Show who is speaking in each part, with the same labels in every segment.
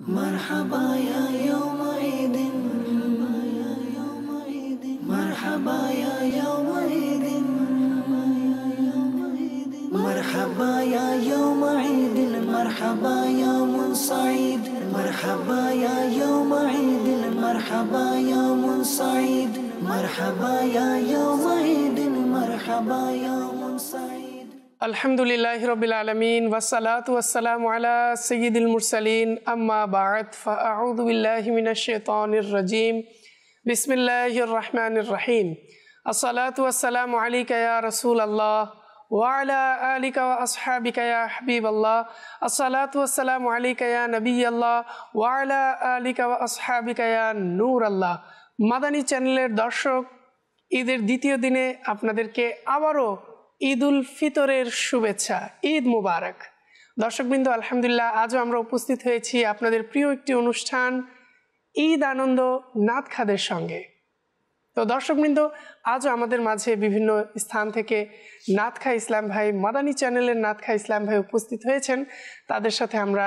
Speaker 1: مرحبا يا يوم عيد مرحبا يا يوم عيد مرحبا يا يوم عيد مرحبا يوم سعيد مرحبا يا يوم عيد مرحبا يوم سعيد مرحبا يا يوم عيد مرحبا يوم سعيد
Speaker 2: আলহামদুলিল্লাহি রাব্বিল আলামিন ওয়াসসালাতু ওয়াসসালামু আলা সাইয়্যিদিল মুরসালিন আম্মা বা'দ ফাআউযু বিল্লাহি মিনাশ শাইতানির রাজীম বিসমিল্লাহির রাহমানির রহিম আসসালাতু ওয়াসসালামু আলাইকা ইয়া রাসূলুল্লাহ ওয়া আলা আলিকা ওয়া আসহাবিকা ইয়া হাবিবাল্লাহ আসসালাতু ওয়াসসালামু আলাইকা ইয়া নবিয়াল্লাহ ওয়া আলা আলিকা ওয়া আসহাবিকা ইয়া নূরাল্লাহ। মাদানী চ্যানেলের দর্শক, ঈদের দ্বিতীয় দিনে আপনাদেরকে আবারও ঈদ উল ফিতরের শুভেচ্ছা, ঈদ মুবারক। দর্শকবৃন্দ, আলহামদুলিল্লাহ আজও আমরা উপস্থিত হয়েছি আপনাদের প্রিয় একটি অনুষ্ঠান ঈদ আনন্দ নাত খাদের সঙ্গে। তো দর্শকবৃন্দ, আজও আমাদের মাঝে বিভিন্ন স্থান থেকে নাত খা ইসলাম ভাই, মাদানী চ্যানেলের নাত খা ইসলাম ভাই উপস্থিত হয়েছেন। তাদের সাথে আমরা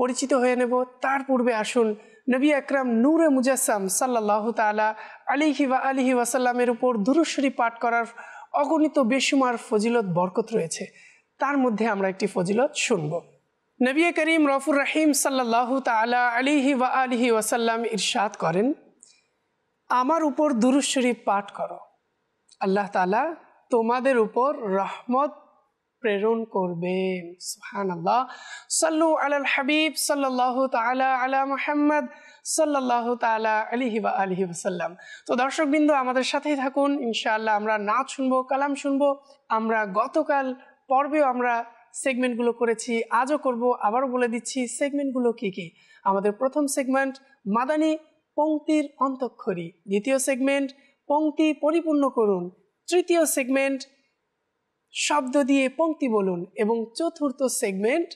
Speaker 2: পরিচিত হয়ে নেব। তার পূর্বে আসুন নবী আকরাম নূরে মুজাসসাম সাল্লাল্লাহু তাআলা আলাইহি ওয়া আলিহি ওয়াসাল্লামের উপর দুরূদ শরীফ পাঠ করার অগণিত বেশুমার ফজিলত বরকত রয়েছে। তার মধ্যে আমরা একটি ফজিলত শুনব। নবী করিম রফুর রহিম সাল্লাল্লাহু তাআলা আলাইহি ওয়া আলিহি ওয়াসাল্লাম ইরশাদ করেন, আমার উপর দুরূদ শরীফ পাঠ করো, আল্লাহ তাআলা তোমাদের উপর রহমত প্রেরণ করবেন। সুবহানাল্লাহ। সাল্লু আলাল হাবিব সাল্লাল্লাহু তাআলা আলা মুহাম্মদ সাল্লাল্লাহু তাআলা আলাইহি ওয়া আলিহি ওয়াসাল্লাম। তো দর্শকবৃন্দ, আমাদের সাথেই থাকুন। ইনশাআল্লাহ আমরা নাচ শুনবো, কালাম শুনবো। আমরা গতকাল পর্বেও আমরা সেগমেন্টগুলো করেছি, আজও করব। আবারও বলে দিচ্ছি সেগমেন্টগুলো কি কি। আমাদের প্রথম সেগমেন্ট মাদানী পংক্তির অন্তঃক্ষরী, দ্বিতীয় সেগমেন্ট পংক্তি পরিপূর্ণ করুন, তৃতীয় সেগমেন্ট শব্দ দিয়ে পংক্তি বলুন, এবং চতুর্থ সেগমেন্ট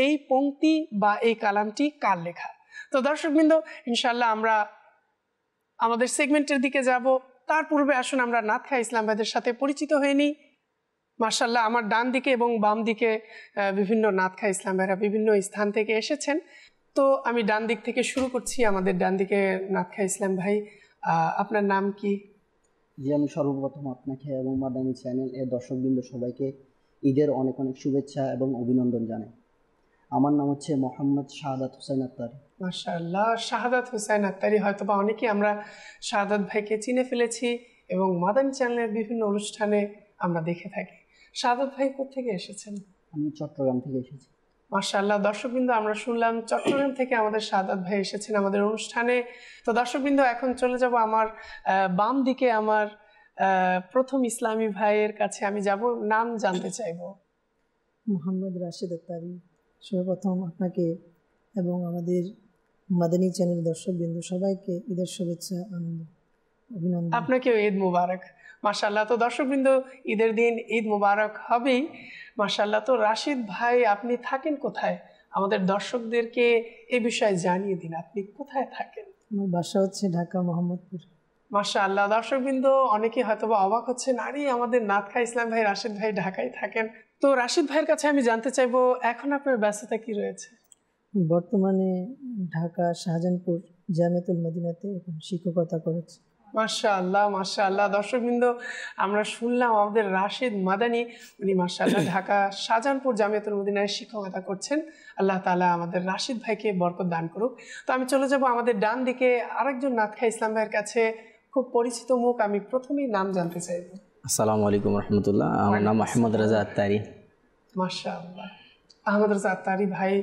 Speaker 2: এই পংক্তি বা এই কালামটি কার লেখা। তো দর্শকবৃন্দ, ইনশাআল্লাহ আমরা আমাদের সেগমেন্টের দিকে যাব। তার পূর্বে আসুন আমরা নাত খা ইসলাম ভাইদের সাথে পরিচিত হয়ে নিই। মাশাআল্লাহ, আমার ডান দিকে এবং বাম দিকে বিভিন্ন নাত খা ইসলাম ভাইরা বিভিন্ন স্থান থেকে এসেছেন। তো আমি ডান দিক থেকে শুরু করছি। আমাদের ডান দিকে নাত খা ইসলাম ভাই, আপনার নাম কি?
Speaker 3: জি, আমি সর্বপ্রথম আপনাকে এবং মাদানী চ্যানেল এর দর্শকবৃন্দ সবাইকে ঈদের অনেক অনেক শুভেচ্ছা এবং অভিনন্দন জানাই। আমার নাম হচ্ছে মোহাম্মদ শাহাদাত হোসেন আত্তারি।
Speaker 2: মাশাআল্লাহ, শাহাদাত হোসেন আত্তারি। হয়তো বা অনেকেই আমরা শাহাদাত ভাইকে চিনে ফেলেছি এবং মাদানী চ্যানেলের বিভিন্ন অনুষ্ঠানে আমরা দেখে থাকি। শাহাদাত ভাই কোত্থেকে এসেছেন?
Speaker 3: আমি চট্টগ্রাম থেকে এসেছি।
Speaker 2: মাশাআল্লাহ, দর্শকবৃন্দ আমরা শুনলাম চট্টগ্রাম থেকে আমাদের শাহাদাত ভাই এসেছেন আমাদের অনুষ্ঠানে। তো দর্শকবৃন্দ, এখন চলে যাব আমার বাম দিকে আমার প্রথম ইসলামী ভাইয়ের কাছে আমি যাব, নাম জানতে চাইব।
Speaker 4: মোহাম্মদ রাশেদ আত্তারি। সর্বপ্রথম আপনাকে এবং আমাদের মাদানী চ্যানেল দর্শকবৃন্দ সবাইকে ঈদের শুভেচ্ছা, আনন্দ, অভিনন্দন।
Speaker 2: আপনাকেও ঈদ মুবারক। মাশাআল্লাহ। তো দর্শকবৃন্দ, ঈদের দিন ঈদ মুবারক হবেই। মাশাআল্লাহ। তো রাশিদ ভাই, আপনি থাকেন কোথায়? আমাদের দর্শকদেরকে এ বিষয়ে জানিয়ে দিন, আপনি কোথায় থাকেন?
Speaker 4: আমার বাসা হচ্ছে ঢাকা মোহাম্মদপুর।
Speaker 2: মাশাআল্লাহ। দর্শকবৃন্দ অনেকে হয়তো বা অবাক হচ্ছেন, আরে আমাদের নাত খা ইসলাম ভাই রাশিদ ভাই ঢাকায় থাকেন। তো রাশিদ ভাইয়ের কাছে আমি জানতে চাইবো, এখন আপনার ব্যস্ততা কি রয়েছে?
Speaker 4: বর্তমানে ঢাকা শাহজাহানপুর জামিয়াতুল মদিনাতে এখন শিক্ষকতা করেছি।
Speaker 2: মাশাআল্লাহ, মাশাআল্লাহ। দর্শকবৃন্দ, আমরা শুনলাম আমাদের রাশিদ মাদানী, উনি মাশাআল্লাহ ঢাকা শাহজাহানপুর জামিয়াতুল মদিনায় শিক্ষকতা করছেন। আল্লাহ তাআলা আমাদের রাশিদ ভাইকে বরকত দান করুক। তো আমি চলে যাব আমাদের ডান দিকে আরেকজন নাত খা ইসলাম ভাইয়ের কাছে, খুব পরিচিত মুখ। আমি প্রথমেই নাম জানতে চাইব।
Speaker 5: আসসালামু আলাইকুম রহমতুল্লাহ। আমার নাম আহমদ রাজা আত্তারি।
Speaker 2: মাশাআল্লাহ, আহমদ রাজা আত্তারি ভাই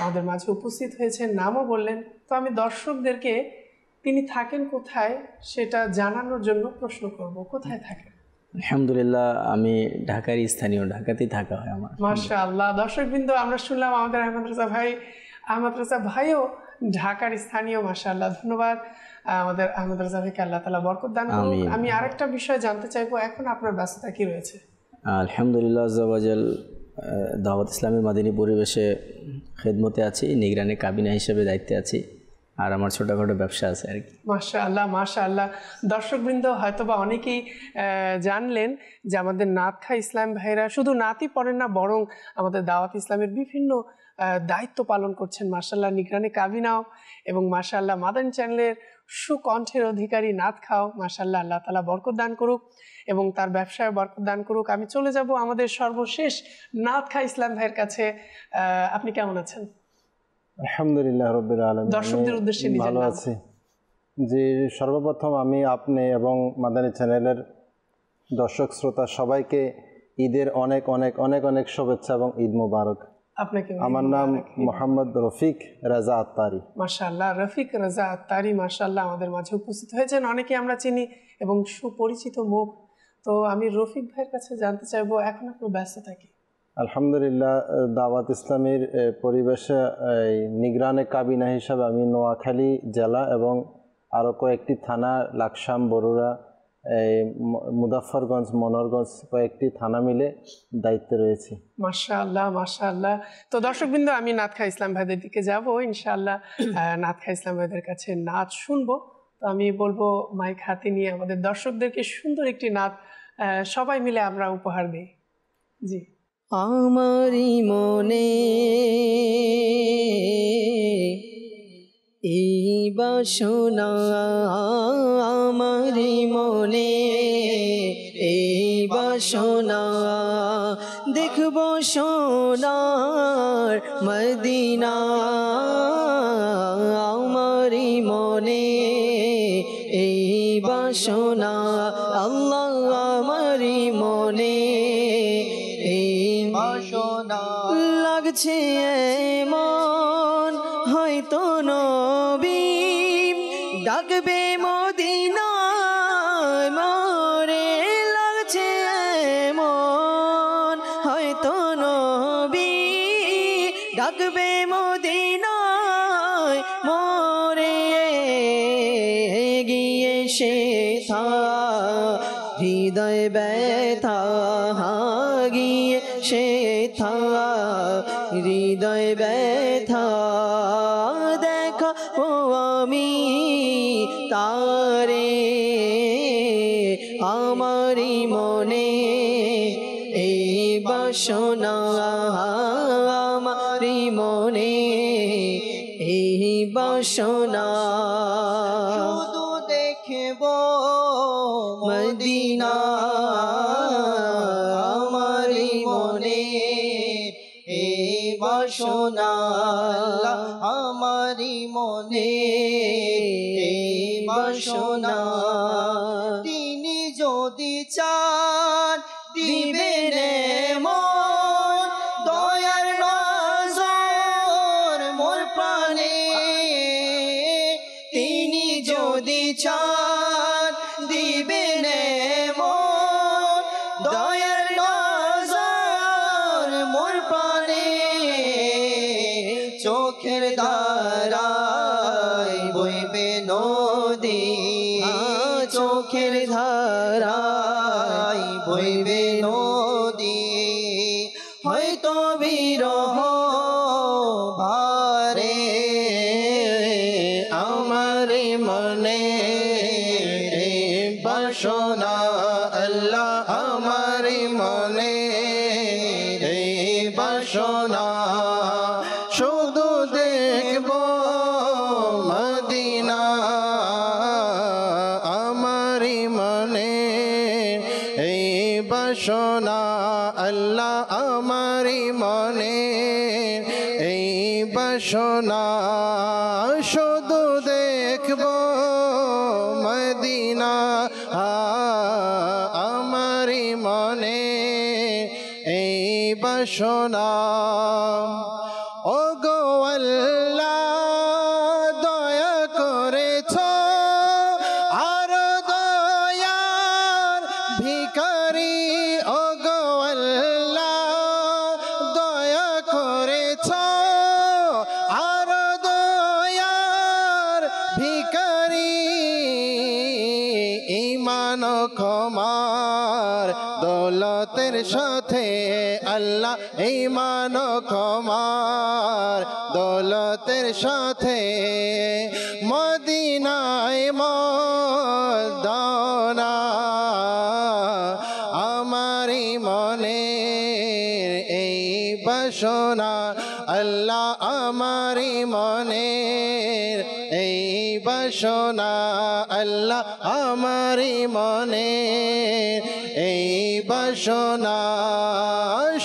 Speaker 2: আমাদের মাঝে উপস্থিত হয়েছেন, নামও বললেন। তো আমি দর্শকদেরকে তিনি থাকেন কোথায় সেটা জানানোর জন্য প্রশ্ন করব, কোথায় থাকেন?
Speaker 5: আলহামদুলিল্লাহ, আমি ঢাকার স্থানীয়, ঢাকাতেই থাকা হয় আমার।
Speaker 2: মাশাআল্লাহ। দর্শকবৃন্দ, আমরা শুনলাম আমাদের আহমদ রাজা ভাই, আহমদ রাজা ভাইও ঢাকার স্থানীয়। মাশাআল্লাহ, ধন্যবাদ আমাদের আহমদ রাজা ভাইকে, আল্লাহ তাআলা বরকত দান করুক। আমি আরেকটা বিষয় জানতে চাইবো, এখন আপনার ব্যস্ততা কি রয়েছে?
Speaker 5: আলহামদুলিল্লাহ আজ্জাওয়াজাল, দাওয়াত ইসলামী মাদিনী পরিবেশে খেদমতে আছি, নিগরানি কাবিনা হিসেবে দায়িত্বে আছি। আর আমার ছোটোখাটো ব্যবসা আছে আর কি।
Speaker 2: মাশাআল্লাহ, মাশাআল্লাহ। দর্শকবৃন্দ হয়তো বা অনেকেই জানলেন যে আমাদের নাত খা ইসলাম ভাইরা শুধু নাতই পড়েন না, বরং আমাদের দাওয়াত ইসলামের বিভিন্ন দায়িত্ব পালন করছেন। মাশাআল্লাহ নিগরানি কাবিনাও এবং মাশাআল্লাহ মাদানী চ্যানেলের সুকণ্ঠের অধিকারী নাত খাও। মাশাআল্লাহ, আল্লাহ তাআলা বরকত দান করুক এবং তার ব্যবসায় বরকত দান করুক। আমি চলে যাব আমাদের সর্বশেষ নাত খা ইসলাম ভাইয়ের কাছে। আপনি কেমন আছেন?
Speaker 6: আলহামদুলিল্লাহ রাব্বিল আলামিন,
Speaker 2: দর্শকদের উদ্দেশ্যে
Speaker 6: ভালো আছি। যে সর্বপ্রথম আমি আপনি এবং মাদানী চ্যানেলের দর্শক শ্রোতা সবাইকে ঈদের অনেক অনেক অনেক অনেক শুভেচ্ছা এবং ঈদ মুবারক।
Speaker 2: আপনাকে।
Speaker 6: আমার নাম মোহাম্মদ রফিক রাজা আত্তারি।
Speaker 2: মাশাআল্লাহ, রফিক রাজা আত্তারি মাশাআল্লাহ আমাদের মাঝে উপস্থিত হয়েছেন। অনেকে আমরা চিনি এবং সুপরিচিত মুখ। তো আমি রফিক ভাইয়ের কাছে জানতে চাইবো, এখন আপনার ব্যস্ততা কি?
Speaker 6: আলহামদুলিল্লাহ, দাওয়াত ইসলামীর পরিবেশে নিগরানে কাবিনা হিসাবে আমি নোয়াখালী জেলা এবং আরও কয়েকটি থানা, লাকসাম, বরুড়া, মুজাফফরগঞ্জ, মনোহরগঞ্জ কয়েকটি থানা মিলে দায়িত্বে রয়েছি।
Speaker 2: মাশাআল্লাহ মাশাআল্লাহ। তো দর্শকবৃন্দ, আমি নাত খা ইসলাম ভাইদের দিকে যাব ইনশাআল্লাহ। নাত খা ইসলাম ভাইদের কাছে নাচ শুনবো। তো আমি বলবো মাইক হাতে নিয়ে আমাদের দর্শকদেরকে সুন্দর একটি নাত সবাই মিলে আমরা উপহার দিই। জি।
Speaker 1: আমারি মনে এই বাসনা, আমারি মনে এই বাসনা, দেখব সোনার মদিনা। আমারি মনে এই বাসনা, আল্লাহ আমারি মনে এই বাসনা, লাগছে মন হয়তো নবী ডাকবে মদিনায় মোরে, লাগছে মন হয়তো নবী ডাকবে মদিনায় মোরে, গিয়ে সে থা হৃদয় ব্যথা, গিয়ে সে থা হৃদয় ব্যথা, দেখা ও আমি তারে। আমারি মনে এই বাসনা, আমারি মনে এই বাসনা, শুধু দেখব মদিনা। আমারি মনে এই বাসনা, আমারি মনে এই বাসনা, তিনি যদি চান দিবেন মন, দয়ার নজর মোর প্রাণে, তিনি যদি চান দিবেন মন, দয়ার নজর মোর প্রাণে, চোখের ধারায় বইবে নদী, চোখের ধারায় বইবে নদী, হয়তো বিরহ ভারে। আমার মনে বাসনা, আল্লাহ আমার মনে বাসনা, শুধু দেখব মদিনা। আমারি মনে এই বাসনা, আল্লাহ আমারি মনে এই বাসনা, শুধু দেখব মদিনা। আমারি মনে এই বাসনা, ও গো আল্লাহ দয়া করেছ, আর দয়ার ভিখারি, ও গো আল্লাহ দয়া করেছ, আর দয়ার ভিখারি, ঈমান ক্ষমার দৌলতের সাথে আল্লাহ, ঈমান ক্ষমার দৌলতের সাথে মদিনায় মদনা। আমারি মনে এই বাসনা, আল্লাহ বাসনা আল্লাহ আমারই মনে এই বাসনা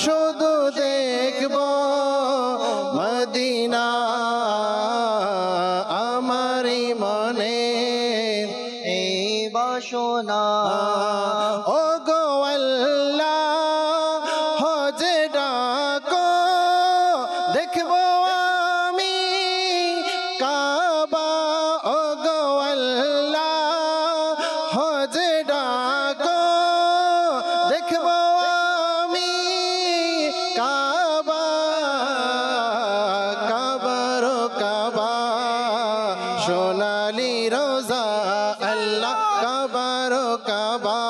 Speaker 1: শুধু দেখব মদিনা আমারই মনে
Speaker 3: এই বাসনা
Speaker 1: ও গো আল্লাহ হজে ডাকো দেখব আমি কাবা ও গো আল্লাহ হজে ডাকো দেখব আমি কাবা কাবার কাবা সোনালি রোজা আল্লাহ কাবার কাবা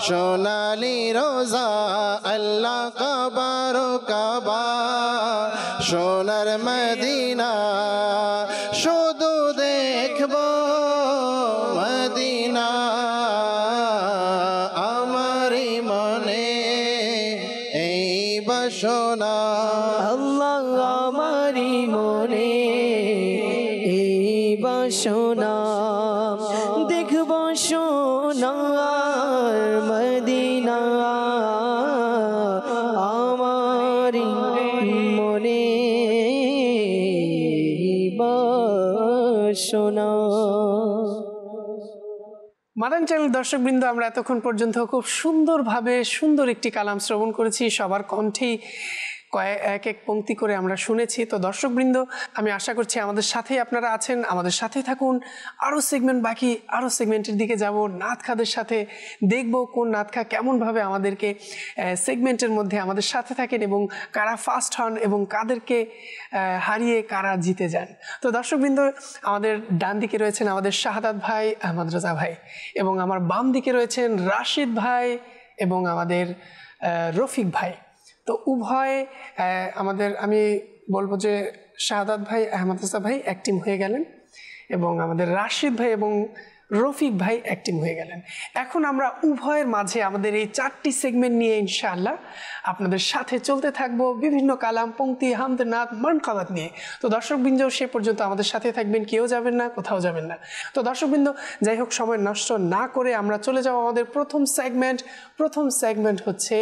Speaker 1: সোনালি রোজা আল্লাহ কাবার কাবা সোনার মদিনা শুধু দেখব মদিনা আমারই মনে এই বাসনা
Speaker 7: আল্লাহ আমারি মনে এই বাসনা দেখব সোনার মদিনা আমারি মনে বাসনা।
Speaker 2: মাদান চ্যানেল দর্শকবৃন্দ, আমরা এতক্ষণ পর্যন্ত খুব সুন্দরভাবে সুন্দর একটি কালাম শ্রবণ করেছি। সবার কণ্ঠেই এক এক পংক্তি করে আমরা শুনেছি। তো দর্শকবৃন্দ, আমি আশা করছি আমাদের সাথেই আপনারা আছেন, আমাদের সাথে থাকুন। আরও সেগমেন্ট বাকি, আরও সেগমেন্টের দিকে যাব, নাতখাদের সাথে দেখব কোন নাতখা কেমনভাবে আমাদেরকে সেগমেন্টের মধ্যে আমাদের সাথে থাকেন এবং কারা ফার্স্ট হন এবং কাদেরকে হারিয়ে কারা জিতে যান। তো দর্শকবৃন্দ, আমাদের ডান দিকে রয়েছেন আমাদের শাহাদাত ভাই, আহমদ রাজা ভাই, এবং আমার বাম দিকে রয়েছেন রাশিদ ভাই এবং আমাদের রফিক ভাই। তো উভয় আমাদের, আমি বলবো যে শাহাদাত ভাই, আহমদ রাজা ভাই এক টিম হয়ে গেলেন এবং আমাদের রাশিদ ভাই এবং রফিক ভাই এক টিম হয়ে গেলেন। এখন আমরা উভয়ের মাঝে আমাদের এই 4টি সেগমেন্ট নিয়ে ইনশাআল্লাহ আপনাদের সাথে চলতে থাকবো, বিভিন্ন কালাম, পংক্তি, হামদ, নাত, মানকাবাত নিয়ে। তো দর্শকবৃন্দ, সে পর্যন্ত আমাদের সাথে থাকবেন, কেউ যাবেন না, কোথাও যাবেন না। তো দর্শকবৃন্দ, যাই হোক, সময় নষ্ট না করে আমরা চলে যাব আমাদের প্রথম সেগমেন্ট। প্রথম সেগমেন্ট হচ্ছে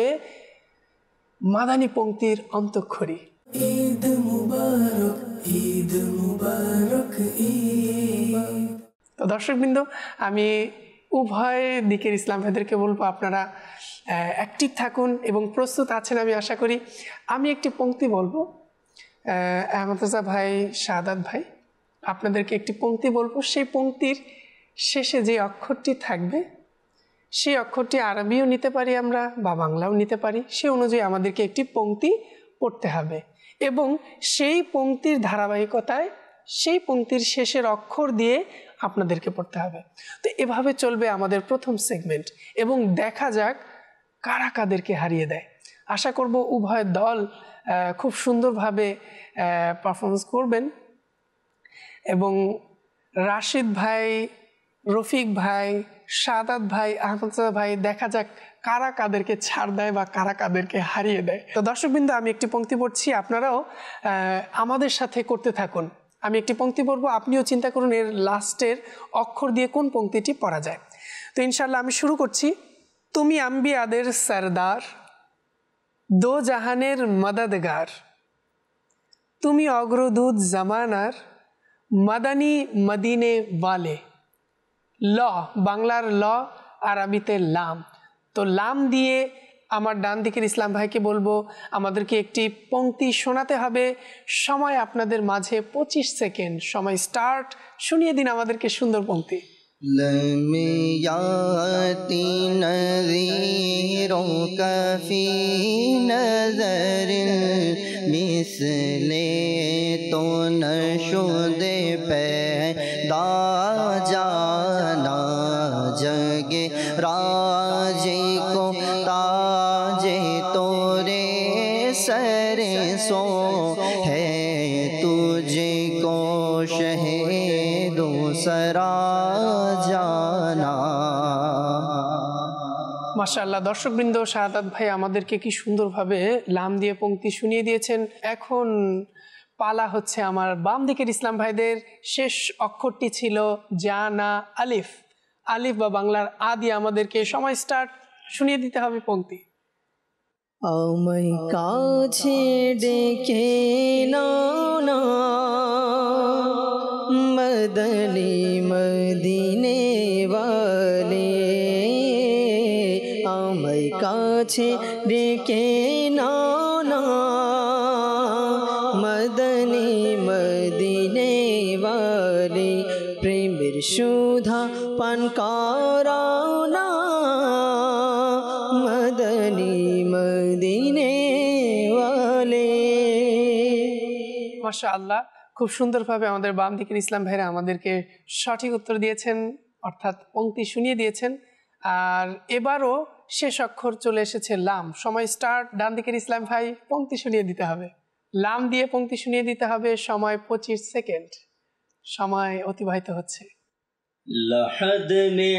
Speaker 2: মাদানী পংক্তির অন্তঃক্ষরী।
Speaker 8: ঈদ মুবারক, ঈদ মুবারক, ঈদ।
Speaker 2: তো দর্শকবৃন্দ, আমি উভয় দিকের ইসলাম ভাইদেরকে বলবো আপনারা অ্যাক্টিভ থাকুন এবং প্রস্তুত আছেন আমি আশা করি। আমি একটি পংক্তি বলবো, আহমদ রাজা ভাই, শাহাদাত ভাই, আপনাদেরকে একটি পংক্তি বলবো। সেই পংক্তির শেষে যে অক্ষরটি থাকবে সেই অক্ষরটি আরবিও নিতে পারি আমরা বা বাংলাও নিতে পারি। সে অনুযায়ী আমাদেরকে একটি পংক্তি পড়তে হবে এবং সেই পংক্তির ধারাবাহিকতায় সেই পংক্তির শেষের অক্ষর দিয়ে আপনাদেরকে পড়তে হবে। তো এভাবে চলবে আমাদের প্রথম সেগমেন্ট এবং দেখা যাক কারা কাদেরকে হারিয়ে দেয়। আশা করব উভয় দল খুব সুন্দরভাবে পারফরমেন্স করবেন এবং রাশিদ ভাই, রফিক ভাই, শাহাদাত ভাই, আহমদ ভাই, দেখা যাক কারা কাদেরকে ছাড় দেয় বা কারা কাদেরকে হারিয়ে দেয়। তো দর্শকবৃন্দ, আমি একটি পংক্তি পড়ছি, আপনারাও আমাদের সাথে করতে থাকুন। আমি একটি পংক্তি পড়বো, আপনিও চিন্তা করুন এর লাস্টের অক্ষর দিয়ে কোন পংক্তিটি পড়া যায়। তো ইনশাল্লাহ আমি শুরু করছি। তুমি আম্বিয়াদের সরদার, দো জাহানের মদদগার, তুমি অগ্রদূত জামানার, মাদানী মদিনে ওয়ালে। ল, বাংলার ল, আরবিতে লাম। তো লাম দিয়ে আমার ডান দিকের ইসলাম ভাইকে বলবো আমাদেরকে একটি পংক্তি শোনাতে হবে। সময় আপনাদের মাঝে 25 সেকেন্ড। সময় স্টার্ট। শুনিয়ে দিন আমাদেরকে সুন্দর পংক্তি।
Speaker 3: لم يأتي نذير في نذر مثل تو نشد پیدا جانا جگ راجی کو تاج تورے سر سو ہے تجھ کو شہد سرا জানা।
Speaker 2: মাশাআল্লাহ, দর্শকবৃন্দ, শাহাদাত ভাই আমাদেরকে কি সুন্দরভাবে লাম দিয়ে পংক্তি শুনিয়ে দিয়েছেন। এখন পালা হচ্ছে আমার বাম দিকের ইসলাম ভাইদের। শেষ অক্ষরটি ছিল জানা আলিফ। আলিফ বা বাংলার আ দিয়ে আমাদেরকে সময় স্টার্ট শুনিয়ে দিতে হবে পংক্তি।
Speaker 7: আমায় কাছে ডেকে নাও না মদনী মদিনে ওয়ালে, আমায় কাছে ডেকে নাও না মদনী মদিনে ওয়ালে, প্রেমের সুধা পান করাও না মদনী মদিনে ওয়ালে।
Speaker 2: মাশাআল্লাহ, খুব সুন্দরভাবে আমাদের বাম দিকের ইসলাম ভাইরা আমাদেরকে সঠিক উত্তর দিয়েছেন, অর্থাৎ পংক্তি শুনিয়ে দিয়েছেন। আর এবারও শেষ অক্ষর চলে এসেছে লাম। সময় স্টার্ট। ডান দিকের ইসলাম ভাই পংক্তি শুনিয়ে দিতে হবে। লাম দিয়ে পংক্তি শুনিয়ে দিতে হবে। সময় 25 সেকেন্ড। সময় অতিবাহিত হচ্ছে।
Speaker 9: लहद में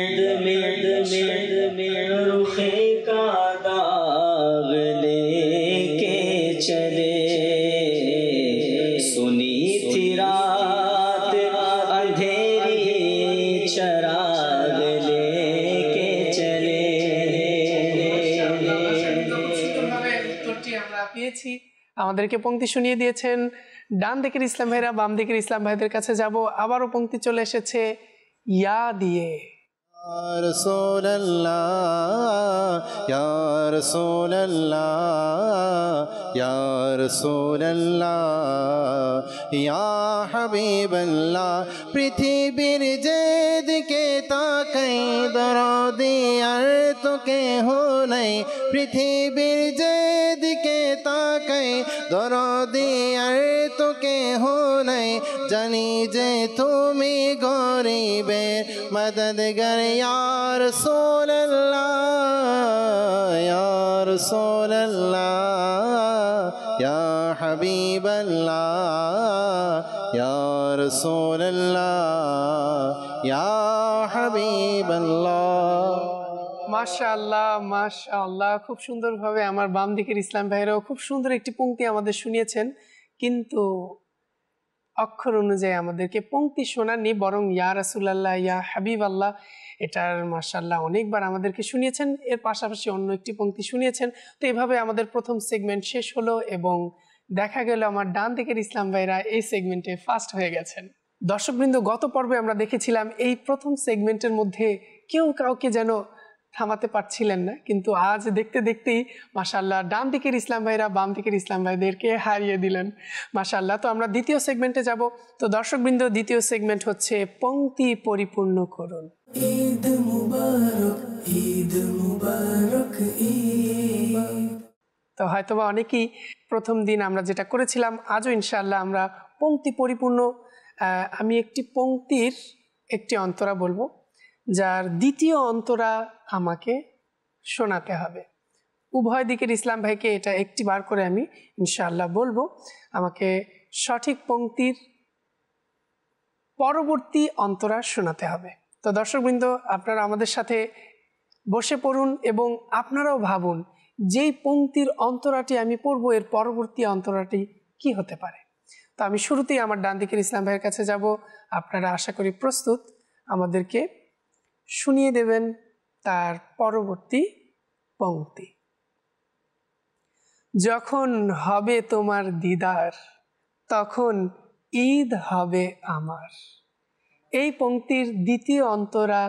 Speaker 9: रुखे का दाग लेके चले, सुनी थी रात अंधेरी चराग लेके चले।
Speaker 2: উত্তরটি আমরা পেয়েছি, আমাদেরকে পংক্তি শুনিয়ে দিয়েছেন ডান দিকের ইসলাম ভাইরা। বাম দিকের ইসলাম ভাইদের কাছে যাব। আবারও পংক্তি চলে এসেছে ইয়া দিয়ে।
Speaker 1: या रसूल अल्लाह या रसूल अल्लाह या रसूल अल्लाह या हबीब अल्लाह। পৃথিবীর যেদিকে তাকাই দরদি আর তো কেহ নাই, পৃথিবীর যেদিকে তাকাই দরদি আর তো কেহ নাই, জানি যে তুমি গরিবের মদদগার। या रसूल अल्लाह या रसूल अल्लाह या हबीब अल्लाह या रसूल अल्लाह या हबीब अल्लाह।
Speaker 2: মাশাআল্লাহ মাশাআল্লাহ, খুব সুন্দরভাবে আমার বাম দিকের ইসলাম ভাইরাও খুব সুন্দর একটি পংক্তি আমাদের শুনিয়েছেন, কিন্তু অক্ষর অনুযায়ী আমাদেরকে পংক্তি শোনাননি, বরং ইয়া রাসূলুল্লাহ ইয়া হাবিব আল্লাহ এটার মাশাআল্লাহ অনেকবার আমাদেরকে শুনিয়েছেন। এর পাশাপাশি অন্য একটি পংক্তি শুনিয়েছেন। তো এভাবে আমাদের প্রথম সেগমেন্ট শেষ হলো এবং দেখা গেল আমার ডান দিকের ইসলাম ভাইরা এই সেগমেন্টে ফার্স্ট হয়ে গেছেন। দর্শকবৃন্দ, গত পর্বে আমরা দেখেছিলাম এই প্রথম সেগমেন্টের মধ্যে কেউ কাউকে যেন থামাতে পারছিলেন না, কিন্তু আজ দেখতে দেখতেই মাশাআল্লাহ ডান দিকের ইসলাম ভাইরা বাম দিকের ইসলাম ভাইদেরকে হারিয়ে দিলেন মাশাআল্লাহ। তো আমরা দ্বিতীয় সেগমেন্টে যাব। তো দর্শকবৃন্দ, দ্বিতীয় সেগমেন্ট হচ্ছে পংক্তি পরিপূর্ণ করুন।
Speaker 8: ঈদ মুবারক ঈদ মুবারক ঈদ।
Speaker 2: তো হয়তোবা অনেকেই প্রথম দিন আমরা যেটা করেছিলাম, আজও ইনশাআল্লাহ আমরা পংক্তি পরিপূর্ণ। আমি একটি পংক্তির একটি অন্তরা বলবো, যার দ্বিতীয় অন্তরা আমাকে শোনাতে হবে। উভয় দিকের ইসলাম ভাইকে এটা একটি বার করে আমি ইনশাআল্লাহ বলবো। আমাকে সঠিক পংক্তির পরবর্তী অন্তরা শোনাতে হবে। তো দর্শকবৃন্দ, আপনারা আমাদের সাথে বসে পড়ুন এবং আপনারাও ভাবুন যেই পংক্তির অন্তরাটি আমি পড়বো এর পরবর্তী অন্তরাটি কি হতে পারে। তো আমি শুরুতেই আমার ডান দিকের ইসলাম ভাইয়ের কাছে যাব। আপনারা আশা করি প্রস্তুত। আমাদেরকে শুনিয়ে দেবেন তার পরবর্তী পংক্তি। যখন হবে তোমার দিদার তখন ঈদ হবে আমার। এই পংক্তির দ্বিতীয় অন্তরা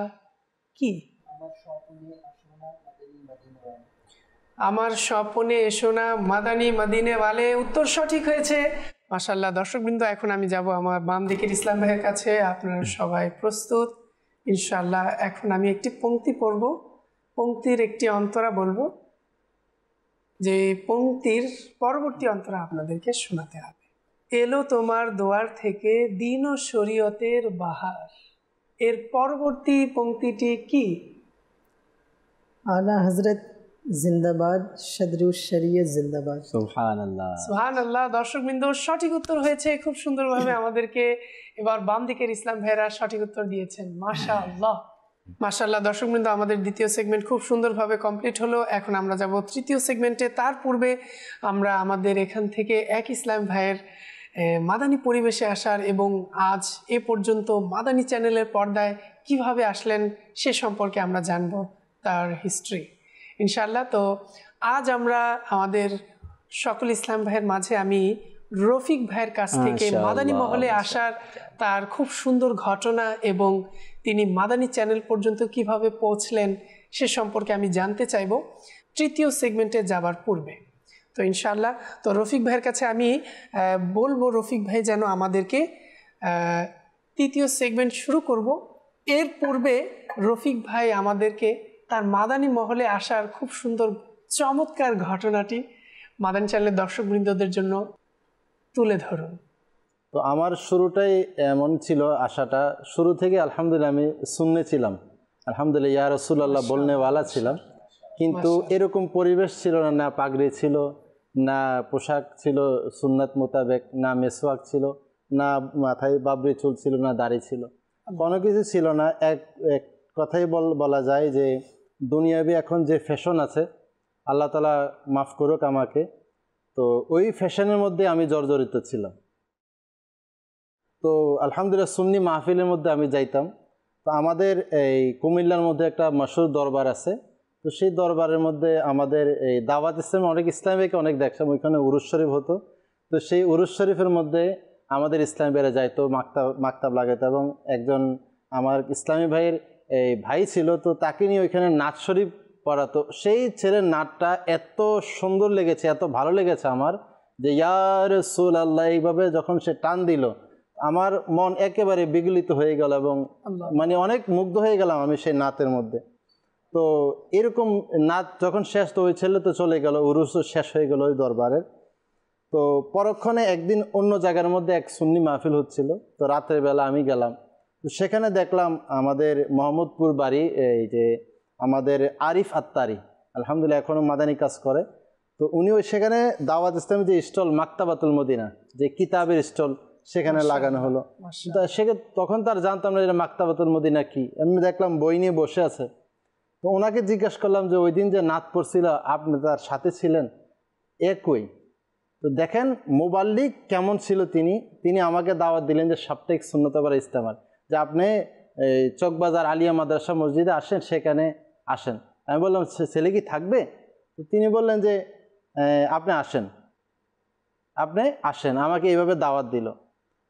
Speaker 2: কি? আমার স্বপনে এসো না মাদানী মদিনে ওয়ালে। উত্তর সঠিক হয়েছে মাশাআল্লাহ। দর্শকবৃন্দ, এখন আমি যাব আমার বাম দিকের ইসলাম ভাইয়ের কাছে। আপনারা সবাই প্রস্তুত ইনশাআল্লাহ। এখন আমি একটি পংক্তি পড়ব, পংক্তির একটি অন্তরা বলবো, যে পংক্তির পরবর্তী অন্তরা আপনাদেরকে শোনাতে হবে। এলো তোমার দোয়ার থেকে দিন ও শরীয়তের বাহার। এর পরবর্তী পংক্তিটি কি?
Speaker 4: আলা হযরত জিন্দাবাদ, সদরুশ শরিয়ত জিন্দাবাদ।
Speaker 5: সুবহানাল্লাহ
Speaker 2: সুবহানাল্লাহ। দর্শকবৃন্দ, সঠিক উত্তর হয়েছে খুব সুন্দরভাবে। আমাদেরকে এবার বাম দিকের ইসলাম ভাইরা সঠিক উত্তর দিয়েছেন মাশাআল্লাহ মাশাআল্লাহ। দর্শকবৃন্দ, আমাদের দ্বিতীয় সেগমেন্ট খুব সুন্দরভাবে কমপ্লিট হলো। এখন আমরা যাব তৃতীয় সেগমেন্টে। তার পূর্বে আমরা আমাদের এখান থেকে এক ইসলাম ভাইয়ের মাদানী পরিবেশে আসার এবং আজ এ পর্যন্ত মাদানী চ্যানেলের পর্দায় কিভাবে আসলেন সে সম্পর্কে আমরা জানব তার হিস্ট্রি ইনশাআল্লাহ। তো আজ আমরা আমাদের সকল ইসলাম ভাইয়ের মাঝে আমি রফিক ভাইয়ের কাছ থেকে মাদানী মহলে আসার তার খুব সুন্দর ঘটনা এবং তিনি মাদানী চ্যানেল পর্যন্ত কিভাবে পৌঁছলেন সে সম্পর্কে আমি জানতে চাইব তৃতীয় সেগমেন্টে যাবার পূর্বে। তো ইনশাআল্লাহ তো রফিক ভাইয়ের কাছে আমি বলবো রফিক ভাই যেন আমাদেরকে তৃতীয় সেগমেন্ট শুরু করব। এর পূর্বে রফিক ভাই আমাদেরকে তার মাদানী মহলে আসার খুব সুন্দর চমৎকার ঘটনাটি মাদানী চ্যানেলের দর্শকবৃন্দদের জন্য তুলে ধরুন।
Speaker 6: তো আমার শুরুটাই এমন ছিল, আশাটা শুরু থেকে আলহামদুলিল্লাহ আমি সুন্নি ছিলাম, আলহামদুলিল্লাহ ইয়া রাসূলুল্লাহ বলনেওয়ালা ছিলাম, কিন্তু এরকম পরিবেশ ছিল না, না পাগড়ি ছিল, না পোশাক ছিল সুন্নাত মোতাবেক, না মেসওয়াক ছিল, না মাথায় বাবরি চুল ছিল, না দাড়ি ছিল, কোনো কিছু ছিল না। এক কথাই বলা যায় যে দুনিয়াবি এখন যে ফ্যাশন আছে, আল্লাহ তাআলা মাফ করুক আমাকে, তো ওই ফ্যাশনের মধ্যে আমি জর্জরিত ছিলাম। তো আলহামদুলিল্লাহ সুন্নি মাহফিলের মধ্যে আমি যাইতাম। তো আমাদের এই কুমিল্লার মধ্যে একটা মশহুর দরবার আছে, তো সেই দরবারের মধ্যে আমাদের এই দাওয়াত ইসলামে অনেক ইসলামীকে অনেক দেখলাম, ওইখানে উরুস শরীফ হতো। তো সেই উরুস শরীফের মধ্যে আমাদের ইসলামী বেড়ে যাইতো, মাকতাব লাগাইতো, এবং একজন আমার ইসলামী ভাইয়ের এই ভাই ছিল, তো তাকে নিয়ে ওইখানে নাচ শরীফ পড়াতো। সেই ছেলের নাচটা এত সুন্দর লেগেছে, এত ভালো লেগেছে আমার, যে ইয়া রাসূলুল্লাহ এইভাবে যখন সে টান দিল আমার মন একেবারে বিগলিত হয়ে গেল এবং মানে অনেক মুগ্ধ হয়ে গেলাম আমি সেই নাচের মধ্যে। তো এরকম নাচ যখন শেষ, তো ওই ছেলে তো চলে গেল, উরুসও শেষ হয়ে গেল ওই দরবারের। তো পরক্ষণে একদিন অন্য জায়গার মধ্যে এক সুন্নি মাহফিল হচ্ছিল, তো রাতের বেলা আমি গেলাম, তো সেখানে দেখলাম আমাদের মোহাম্মদপুর বাড়ি এই যে আমাদের আরিফ আত্তারি, আলহামদুলিল্লাহ এখনও মাদানী কাজ করে। তো উনি ওই সেখানে দাওয়াত ইসলামের যে স্টল মাকতাবাতুল মদিনা, যে কিতাবের স্টল সেখানে লাগানো হলো। তখন তার জানতাম না যে মাকতাবাতুল মদিনা কি, আমি দেখলাম বই নিয়ে বসে আছে। তো ওনাকে জিজ্ঞাসা করলাম যে ওই দিন যে নাত পড়ছিল আপনি তার সাথে ছিলেন? একই। তো দেখেন মুবাল্লিগ কেমন ছিল তিনি আমাকে দাওয়াত দিলেন যে সাপ্তাহিক সুন্নতবার ইজতেমা, যে আপনি চকবাজার আলিয়া মাদ্রাসা মসজিদে আসেন, সেখানে আসেন। আমি বললাম ছেলে কি থাকবে? তো তিনি বললেন যে আপনি আসেন, আমাকে এইভাবে দাওয়াত দিল।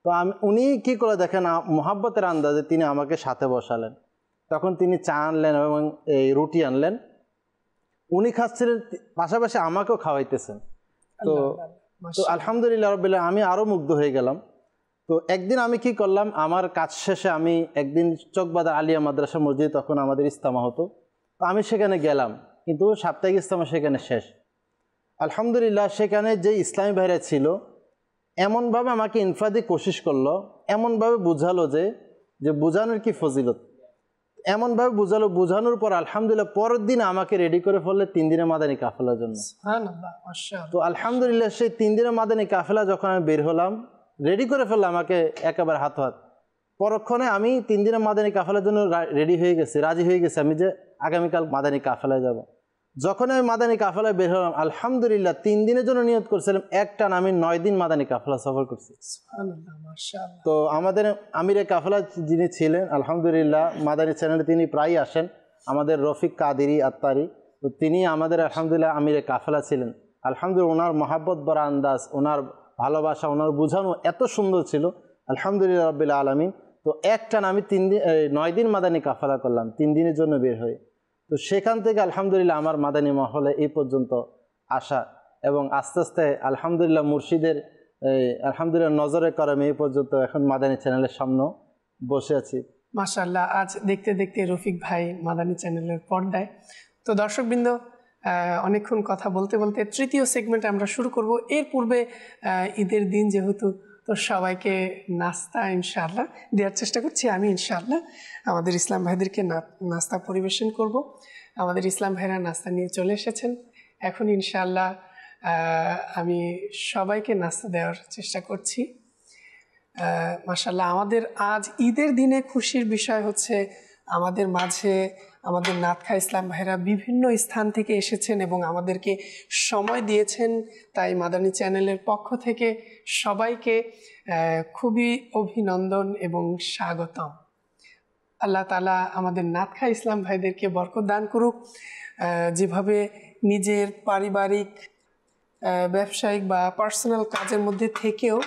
Speaker 6: তো উনি কী করে দেখেন মোহাব্বতের আন্দাজে তিনি আমাকে সাথে বসালেন। তখন তিনি চা আনলেন এবং এই রুটি আনলেন, উনি খাচ্ছিলেন, পাশাপাশি আমাকেও খাওয়াইতেছেন। তো আলহামদুলিল্লাহ রাব্বিল আলামিন, আমি আরও মুগ্ধ হয়ে গেলাম। তো একদিন আমি কি করলাম, আমার কাজ শেষে আমি একদিন চকবাজার আলিয়া মাদ্রাসা মসজিদ, তখন আমাদের ইজতেমা হতো, তো আমি সেখানে গেলাম, কিন্তু সাপ্তাহিক ইজতেমা সেখানে শেষ। আলহামদুলিল্লাহ সেখানে যে ইসলামী ভাইরা ছিল এমনভাবে আমাকে ইনফ্রাদি কোশিশ করলো, এমনভাবে বুঝালো যে বোঝানোর কি ফজিলত, এমনভাবে বোঝানোর পর আলহামদুলিল্লাহ পরের দিন আমাকে রেডি করে ফেললে 3 দিনের মাদানী কাফেলার জন্য। তো আলহামদুলিল্লাহ সেই 3 দিনের মাদানী কাফেলা যখন আমি বের হলাম, রেডি করে ফেললাম আমাকে একেবারে হাত। পরক্ষণে আমি 3 দিনের মাদানী কাফেলার জন্য রেডি হয়ে গেছি, রাজি হয়ে গেছি আমি যে আগামীকাল মাদানী কাফেলায় যাব। যখন আমি মাদানী কাফেলায় বের হলাম, আলহামদুলিল্লাহ 3 দিনের জন্য নিয়ত করছিলাম, একটান আমি 9 দিন মাদানী কাফেলা সফর করছি। তো আমাদের আমিরে কাফেলা যিনি ছিলেন, আলহামদুলিল্লাহ মাদানী চ্যানেলে তিনি প্রায় আসেন, আমাদের রফিক কাদেরি আত্তারি, তো তিনি আমাদের আলহামদুলিল্লাহ আমিরে কাফেলা ছিলেন। আলহামদুলিল্লাহ ওনার মহাব্বত বড় আন্দাজ, ওনার ভালোবাসা, ওনার বোঝানো এত সুন্দর ছিল, আলহামদুলিল্লাহ রাব্বিল আলামিন। তো একটান আমি 9 দিন মাদানী কাফেলা করলাম, 3 দিনের জন্য বের হয়ে। তো সেখান থেকে আলহামদুলিল্লাহ আমার মাদানী মহলে এই পর্যন্ত আসা, এবং আস্তে আস্তে আলহামদুলিল্লাহ মুর্শিদের আলহামদুলিল্লাহ নজরে করমে এই পর্যন্ত এখন মাদানী চ্যানেলের সামনে বসে আছি।
Speaker 2: মাশাআল্লাহ, আজ দেখতে দেখতে রফিক ভাই মাদানী চ্যানেলের পর্দায়। তো দর্শকবৃন্দ, অনেকক্ষণ কথা বলতে বলতে তৃতীয় সেগমেন্ট আমরা শুরু করব। এর পূর্বে ঈদের দিন যেহেতু, তো সবাইকে নাস্তা ইনশাআল্লাহ দেওয়ার চেষ্টা করছি আমি। ইনশাআল্লাহ আমাদের ইসলাম ভাইদেরকে নাস্তা পরিবেশন করব। আমাদের ইসলাম ভাইরা নাস্তা নিয়ে চলে এসেছেন। এখন ইনশাআল্লাহ আমি সবাইকে নাস্তা দেওয়ার চেষ্টা করছি। মাশাআল্লাহ, আমাদের আজ ঈদের দিনে খুশির বিষয় হচ্ছে আমাদের মাঝে আমাদের নাতখা ইসলাম ভাইরা বিভিন্ন স্থান থেকে এসেছেন এবং আমাদেরকে সময় দিয়েছেন। তাই মাদানী চ্যানেলের পক্ষ থেকে সবাইকে খুবই অভিনন্দন এবং স্বাগতম। আল্লাহ তাআলা আমাদের নাতখা ইসলাম ভাইদেরকে বরকত দান করুক। যেভাবে নিজের পারিবারিক, ব্যবসায়িক বা পার্সোনাল কাজের মধ্যে থেকেও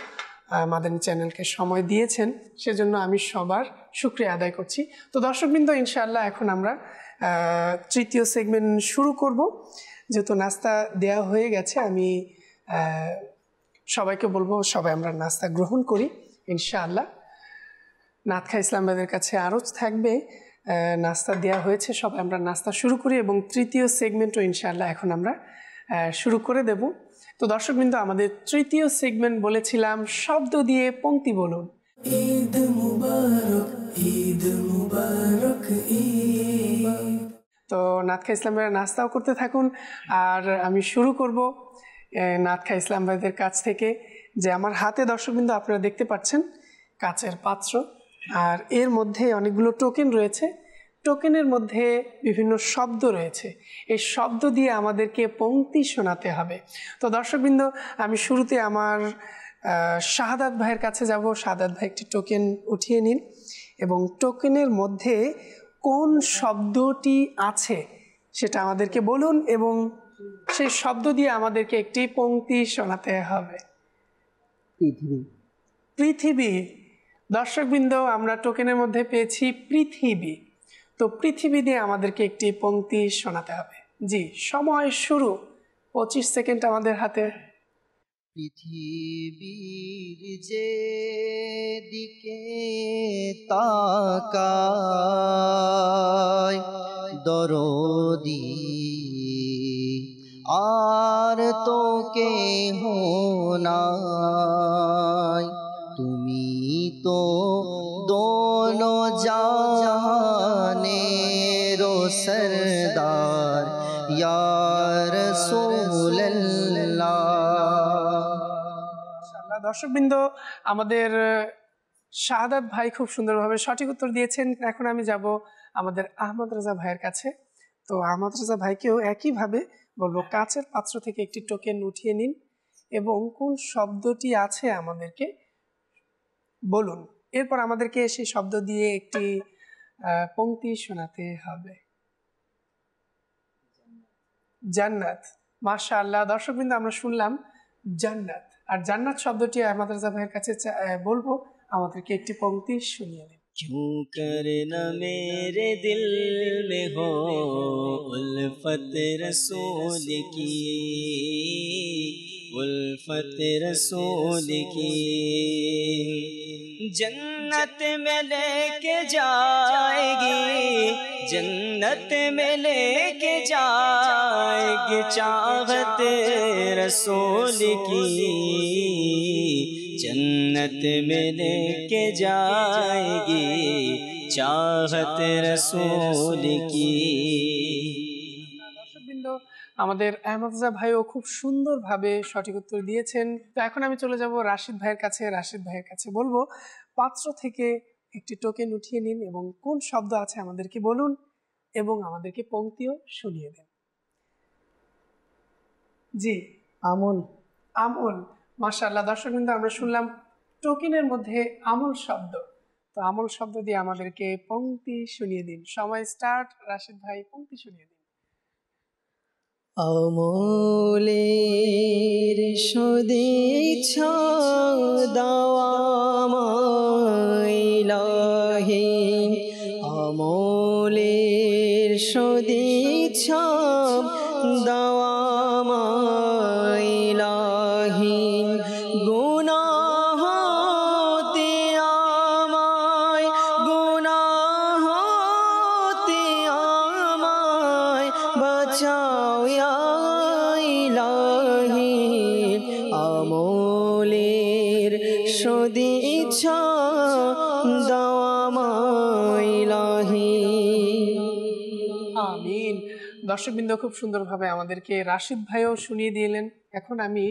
Speaker 2: মাদানী চ্যানেলকে সময় দিয়েছেন, সেজন্য আমি সবার শুকরিয়া আদায় করছি। তো দর্শকবৃন্দ, ইনশাআল্লাহ এখন আমরা তৃতীয় সেগমেন্ট শুরু করব। যেহেতু নাস্তা দেওয়া হয়ে গেছে, আমি সবাইকে বলবো সবাই আমরা নাস্তা গ্রহণ করি ইনশাআল্লাহ। নাতখা ইসলাম ভাইদের কাছে আরজ থাকবে, নাস্তা দেওয়া হয়েছে, সবাই আমরা নাস্তা শুরু করি এবং তৃতীয় সেগমেন্টও ইনশাআল্লাহ এখন আমরা শুরু করে দেব। তো দর্শকবৃন্দ, আমাদের তৃতীয় সেগমেন্ট বলেছিলাম শব্দ দিয়ে পংক্তি বলুন।
Speaker 8: ঈদ মুবারক, ঈদ মুবারক, ঈদ।
Speaker 2: তো নাতখা ইসলাম ভাইরা নাস্তাও করতে থাকুন, আর আমি শুরু করব নাতখা ইসলাম ভাইদের কাছ থেকে। যে আমার হাতে দর্শকবৃন্দ আপনারা দেখতে পাচ্ছেন কাচের পাত্র, আর এর মধ্যে অনেকগুলো টোকেন রয়েছে। টোকেনের মধ্যে বিভিন্ন শব্দ রয়েছে, এই শব্দ দিয়ে আমাদেরকে পংক্তি শোনাতে হবে। তো দর্শকবৃন্দ, আমি শুরুতে আমার শাহাদাত ভাইয়ের কাছে যাব। শাহাদাত ভাই একটি টোকেন উঠিয়ে নিন এবং টোকেনের মধ্যে কোন শব্দটি আছে সেটা আমাদেরকে বলুন এবং সেই শব্দ দিয়ে আমাদেরকে একটি পংক্তি শোনাতে হবে।
Speaker 3: পৃথিবী।
Speaker 2: পৃথিবী। দর্শকবৃন্দ, আমরা টোকেনের মধ্যে পেয়েছি পৃথিবী। তো পৃথিবী দিয়ে আমাদেরকে একটি পংক্তি শোনাতে হবে। জি, সময় শুরু। 25 সেকেন্ড আমাদের হাতে।
Speaker 7: পৃথিবীর যে দিকে তাকায় দরদি আর তো কেহ নাই, তুমি তো দোনো জাহানের সরদার ইয়া রাসূলুল্লাহ।
Speaker 2: দর্শকবৃন্দ, আমাদের শাহাদাত ভাই খুব সুন্দরভাবে সঠিক উত্তর দিয়েছেন। এখন আমি যাব আমাদের আহমদ রাজা ভাইয়ের কাছে। তো আহমদ রাজা ভাইকেও একইভাবে বলবো, কাচের পাত্র থেকে একটি টোকেন উঠিয়ে নিন এবং কোন শব্দটি আছে আমাদেরকে বলুন। এরপর আমাদেরকে সেই শব্দ দিয়ে একটি পংক্তি শোনাতে হবে। জান্নাত। মাশাআল্লাহ। দর্শকবৃন্দ, আমরা শুনলাম জান্নাত, আর জান্নাত শব্দটি আহমদ রাজা ভাইয়ের কাছে বলবো, আমাদেরকে একটি পংক্তি শুনিয়ে দিন।
Speaker 9: क्यों करना मेरे दिल में हो उल्फत रसूल की, उल्फत रसूल की। जन्नत में लेके जाएगी, जन्नत में लेके जाएगी चाहत रसूल की, जन्नत में लेके जाएगी चाहत रसूल की।
Speaker 2: দর্শকবৃন্দ, আমাদের আহমদ রাজা ভাইও খুব সুন্দরভাবে সঠিক উত্তর দিয়েছেন। তো এখন আমি চলে যাব রাশিদ ভাইয়ের কাছে। রাশিদ ভাইয়ের কাছে বলবো, পাত্র থেকে একটি টোকেন উঠিয়ে নিন এবং কোন শব্দ আছে আমাদেরকে বলুন এবং আমাদেরকে পংক্তিও শুনিয়ে দেন। জি,
Speaker 4: আমল।
Speaker 2: আমল। মাশাআল্লাহ। দর্শকবৃন্দ, আমরা শুনলাম টোকেনের মধ্যে আমল শব্দ। তো আমল শব্দ দিয়ে আমাদেরকে পংক্তি শুনিয়ে দিন। সময় স্টার্ট। রাশিদ ভাই, পংক্তি শুনিয়ে দিন।
Speaker 7: আমলের সদিচ্ছা দাওয়া ইলাহি, আমলের সদিচ্ছা দাওয়া ইলাহি। গুনাহ হতে আমায়, গুনাহ হতে আমায় বাঁচাও ইয়া ইলাহি, আমলের সদিচ্ছা দাওয়া ইলাহি।
Speaker 2: আমিন। দর্শকবৃন্দ, খুব সুন্দরভাবে আমাদেরকে রাশিদ ভাইও শুনিয়ে দিলেন। এখন আমি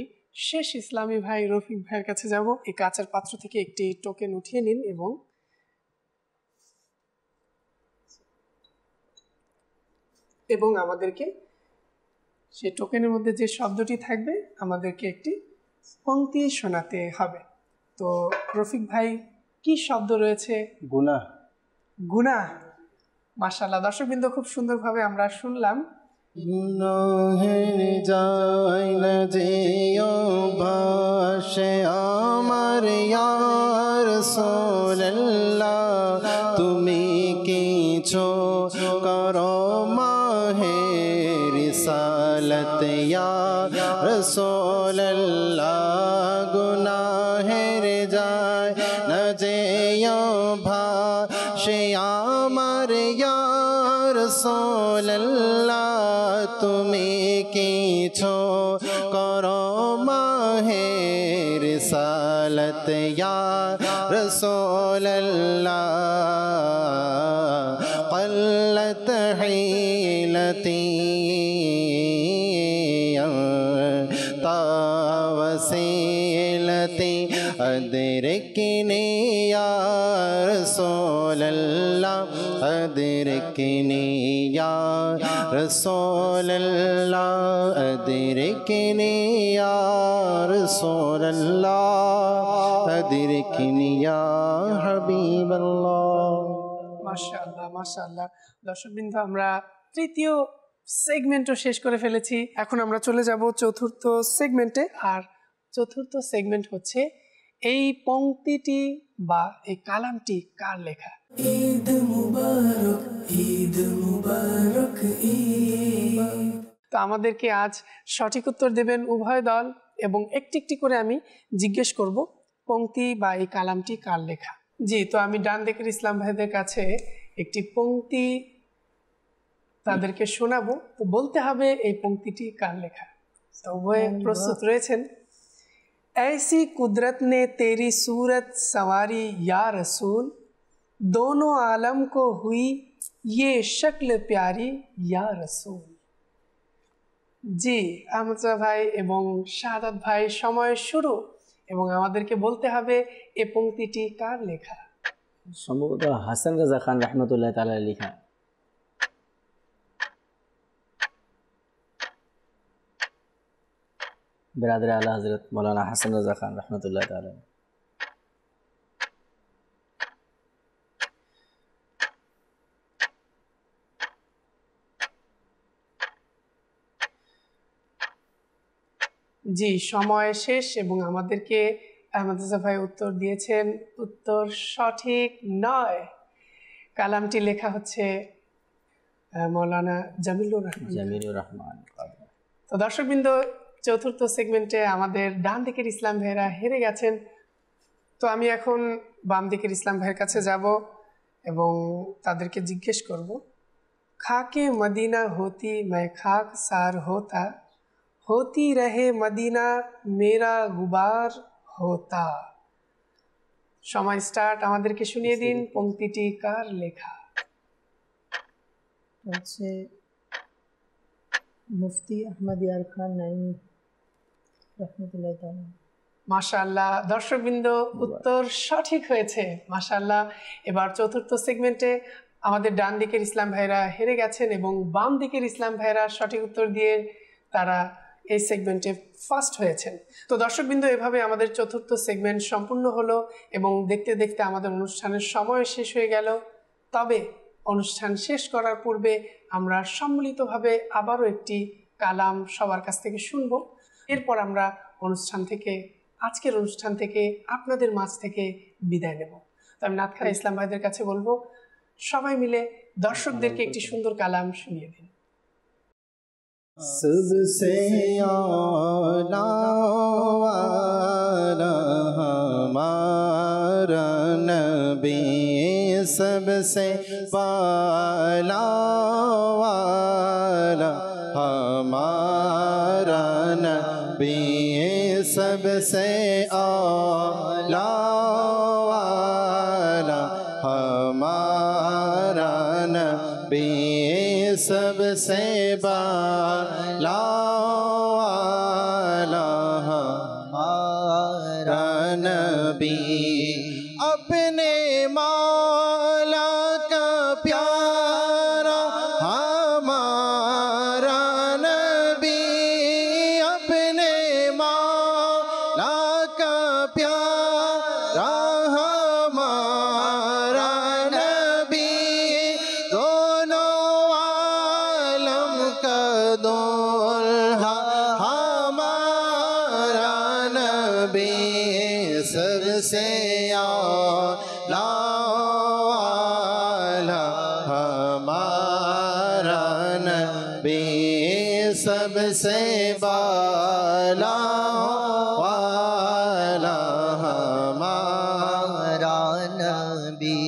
Speaker 2: শেষ ইসলামী ভাই রফিক ভাইয়ের কাছে যাব। এই কাচের পাত্র থেকে একটি টোকেন উঠিয়ে নিন এবং এবং আমাদেরকে সেই টোকেনের মধ্যে যে শব্দটি থাকবে আমাদেরকে একটি পংক্তি শোনাতে হবে। তো রফিক ভাই, কি শব্দ রয়েছে?
Speaker 6: গুনাহ।
Speaker 2: গুনাহ। মাশাআল্লাহ, দর্শকবৃন্দ খুব সুন্দরভাবে আমরা শুনলাম।
Speaker 1: গুনাহের যায় না যেও ভাসে আমার ইয়া রাসূলুল্লাহ, তুমি কিছু করো মাহে রিসালাত ইয়া রাসূলুল্লাহ, গুনাহের যায় না যেও ভাসে আমার ইয়া রাসূলুল্লাহ, তুমি কিছু করো মাহে রিসালাত ইয়া রাসূলুল্লাহ, قلت حيلتي وسيلتي أدركني يا رسول الله، أدركني يا رسول الله، أدركني يا رسول الله، أدركني يا حبيب الله।
Speaker 2: মাশাআল্লাহ মাশাআল্লাহ। দর্শকবৃন্দ, আমরা তৃতীয় সেগমেন্টও শেষ করে ফেলেছি। এখন আমরা চলে যাব চতুর্থ সেগমেন্টে। আর চতুর্থ সেগমেন্ট হচ্ছে এই পংক্তিটি বা এই কালামটি কার লেখা।
Speaker 8: ঈদ মুবারক, ঈদ মুবারক, ঈদ।
Speaker 2: তো আমাদেরকে আজ সঠিক উত্তর দেবেন উভয় দল এবং একটি একটি করে আমি জিজ্ঞেস করব পংক্তি বা এই কালামটি কার লেখা। জি, তো আমি ডান দিকের ইসলাম ভাইদের কাছে একটি পংক্তি তাদেরকে শোনাবো। তো বলতে হবে এই পংক্তিটি কার লেখা। তো উভয়ে প্রস্তুত রয়েছেন। ऐसी कुदरत ने तेरी सूरत संवारी या रसूल, दोनों आलम को हुई ये शक्ल प्यारी या रसूल। জি, আমজা ভাই এবং শাহাদাত ভাই, সময় শুরু এবং আমাদেরকে বলতে হবে এই পংক্তিটি কার লেখা।
Speaker 5: সম্ভবত হাসান রাজা খান রহমতুল্লাহ তাআলা লেখা। बिरादर आला हजरत मौलाना हसन रजा खान रहमतुल्लाह ताला।
Speaker 2: জি, সময় শেষ এবং আমাদেরকে আহমদ রাজা ভাই উত্তর দিয়েছেন, উত্তর সঠিক নয়। কালামটি লেখা হচ্ছে মৌলানা জামিলুর রহমান। তো দর্শকবৃন্দ, চতুর্থ সেগমেন্টে আমাদের ডান দিকের ইসলাম ভাইয়েরা হেরে গেছেন। তো আমি এখন বাম দিকের ইসলাম ভাইয়ের কাছে যাব এবং তাদেরকে জিজ্ঞেস করব, খাকে মদিনা হতি मैं खाक सार होता, होती रहे मदीना मेरा गुबार होता। সময় স্টার্ট, আমাদেরকে শুনিয়ে দিন পংক্তিটি কার লেখা।
Speaker 4: হচ্ছে মুফতি আহমদ ইয়ার খান নাইমি রহমতুল্লাহ তাআলা।
Speaker 2: মাশাআল্লাহ, দর্শকবৃন্দ উত্তর সঠিক হয়েছে, মাশাআল্লাহ। এবার চতুর্থ সেগমেন্টে আমাদের ডান দিকের ইসলাম ভাইরা হেরে গেছেন এবং বাম দিকের ইসলাম ভাইরা সঠিক উত্তর দিয়ে তারা এই সেগমেন্টে ফার্স্ট হয়েছেন। তো দর্শকবৃন্দ, এভাবে আমাদের চতুর্থ সেগমেন্ট সম্পূর্ণ হলো এবং দেখতে দেখতে আমাদের অনুষ্ঠানের সময় শেষ হয়ে গেল। তবে অনুষ্ঠান শেষ করার পূর্বে আমরা সম্মিলিতভাবে আবারও একটি কালাম সবার কাছ থেকে শুনব। এরপর আমরা আজকের অনুষ্ঠান থেকে আপনাদের মাঝ থেকে বিদায় নেব। তো আমি নাতখা ইসলাম ভাইদের কাছে বলবো, সবাই মিলে দর্শকদেরকে একটি সুন্দর কালাম শুনিয়ে দিন।
Speaker 1: सबसे आला वाला हमारा नबी, सबसे पाला वाला हमारा नबी, सबसे आला वाला हमारा नबी, सबसे बाला वाला हमारा नबी, अपने मौला का प्यारा हमारा सबसे आला हमारा नबी सबसे बाला वाला हमारा नबी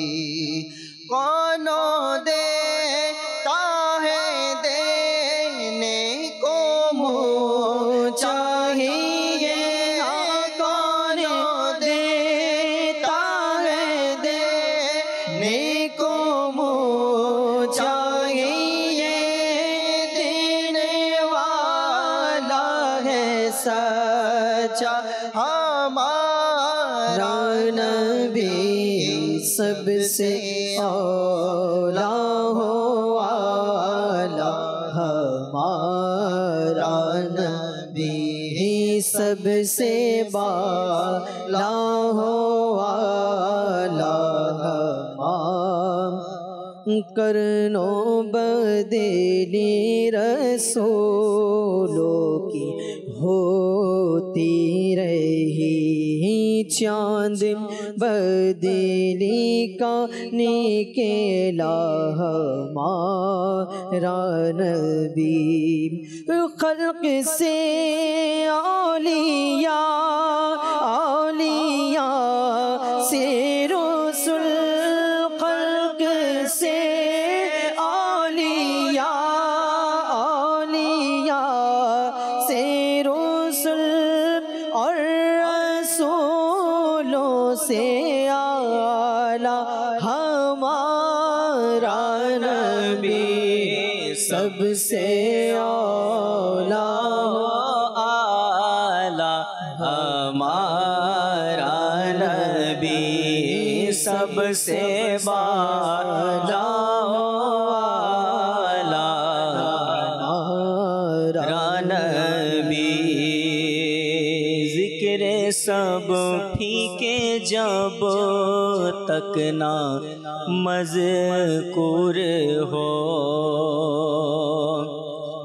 Speaker 1: कौनो देता है देने को मुँह चाहिए कौनो देता है देने को मुँह चाहिए देने वाला है सच्चा हमारा नबी सबसे औला हो आला हमारा नबी सबसे बाला हो आला करनो बदली रसूलों की होती रही चांद बदली का निकला हमारा नबी खल्क से औलिया औलिया से रसूल खल्क से औलिया औलिया से रसूल और रसूलों से आला हमारा नबी सबसे औला आला हमारा नबी सबसे बाला आला हमारा नबी जिक्र सब फीके जब तक ना मज़कूर हो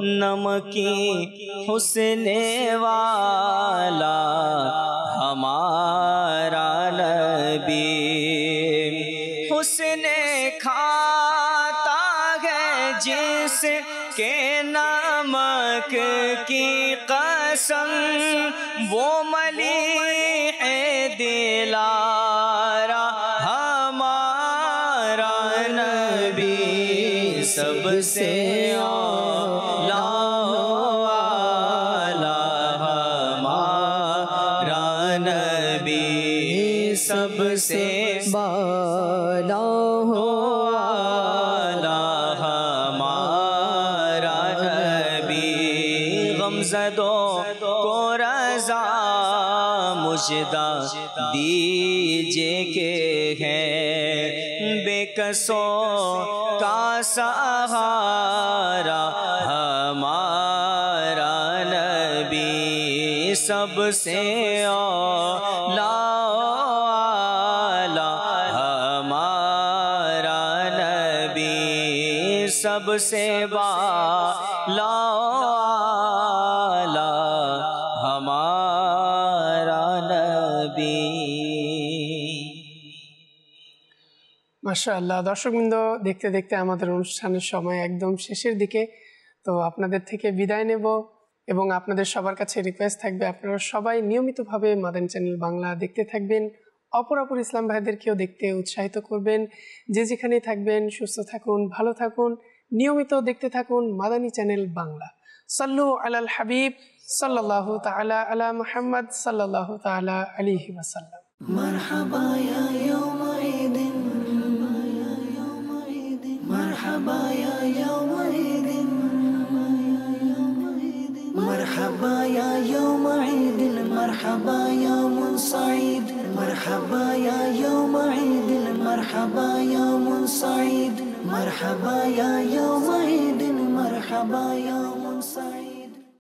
Speaker 1: नमकी हुस्ने वाला हमारा नबी हुस्ने खाता है जिसके नमक की कसम वो मलीह दिलारा हमारा नबी सबसे औला वाला हमारा नबी सबसे बाला हो वाला हमारा नबी गमज़दों को रज़ा मुजदा दीजिए के हैं बेकसों का सहारा हमारा नबी सबसे औला हमारा नबी सबसे बाला हमारा नबी
Speaker 2: মাশাআল্লাহ দর্শকবৃন্দ দেখতে দেখতে আমাদের অনুষ্ঠানের সময় একদম শেষের দিকে তো আপনাদের থেকে বিদায় নেব এবং আপনাদের সবার কাছে রিকোয়েস্ট থাকবে আপনারা সবাই নিয়মিতভাবে মাদানী চ্যানেল বাংলা দেখতে থাকবেন অপরাপর ইসলাম ভাইদেরকেও দেখতে উৎসাহিত করবেন যে যেখানেই থাকবেন সুস্থ থাকুন ভালো থাকুন নিয়মিত দেখতে থাকুন মাদানী চ্যানেল বাংলা সাল্লু আলাল হাবিব সাল্লাল্লাহু তাআলা আলা মুহাম্মদ সাল্লাল্লাহু তাআলা আলাইহি ওয়াসাল্লাম
Speaker 8: مرحبا يا يوم عيد مرحبا يا يوم عيد مرحبا يا يوم عيد مرحبا يوم سعيد مرحبا يا يوم عيد مرحبا يوم سعيد مرحبا يا يوم عيد مرحبا يا